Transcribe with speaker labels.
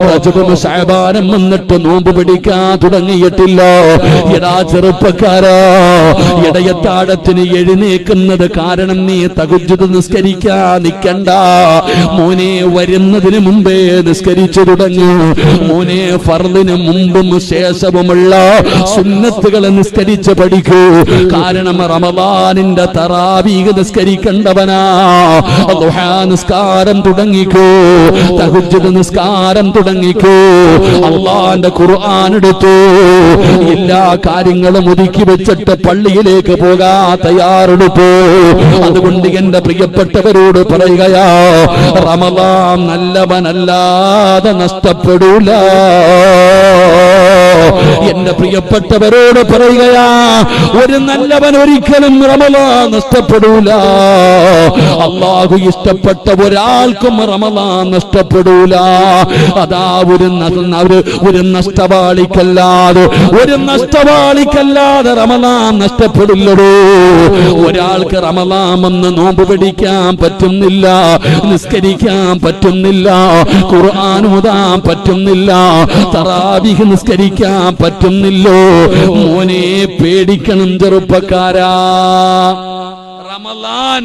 Speaker 1: റജബും ശഅബാനും വന്നിട്ട് നോമ്പ് പിടിക്കാൻ തുടങ്ങിയിട്ടില്ല. എടാ ചെറുപ്പക്കാരാ, ഇടയത്താഴത്തിന് എഴുന്നേക്കുന്നത് കാരണം നീ തഹജ്ജുദ് നിസ്കരിക്കാൻ നിൽക്കണ്ട. മോനെ വരുന്നതിന് മുമ്പേ നിസ്കരിച്ചു തുടങ്ങി. മോനെ ഫർദിന് മുമ്പും ശേഷവുമുള്ള സുന്നത്തുകൾ നിസ്കരിച്ച് പഠിക്കൂ. കാരണം റമളാനിന്റെ തറാവീഹ് നിസ്കരിക്കേണ്ടവനാ. ദുഹാ നിസ്കാരം തുടങ്ങിക്കൂ, തഹജ്ജുദ് നിസ്കാരം തുടങ്ങിക്കൂ. അല്ലാഹുവിന്റെ ഖുർആൻ എടുത്തു. എല്ലാ കാര്യങ്ങളും ഒതുക്കി വെച്ചിട്ട് പള്ളിയിലേക്ക് പോകാൻ തയ്യാറെടുത്തു. അതുകൊണ്ട് എന്റെ പ്രിയപ്പെട്ടവരോട് പറയുകയാ, റമളാൻ നല്ലവനല്ലാതെ നഷ്ടപ്പെടൂല. എന്റെ പ്രിയപ്പെട്ടവരോട് പറയുകയാ, ഒരു നല്ലവൻ ഒരിക്കലും റമളാൻ നഷ്ടപ്പെടൂല. അല്ലാഹു ഇഷ്ടപ്പെട്ട ഒരാൾക്കും റമളാൻ നഷ്ടപ്പെടൂല. അതാ ഒരു നഷ്ടവാളിക്കല്ലാതെ റമളാൻ നഷ്ടപ്പെടില്ലടോ. ഒരാൾക്ക് റമളാൻ വന്ന് നോമ്പ് പിടിക്കാൻ പറ്റുന്നില്ല, നിസ്കരിക്കാൻ പറ്റുന്നില്ല, ഖുർആൻ ഓതാൻ പറ്റുന്നില്ല, തറാവീഹ് നിസ്കരിക്കാൻ പറ്റുന്നില്ലോ. മോനെ പേടിക്കണം ചെറുപ്പക്കാരാ. റമളാൻ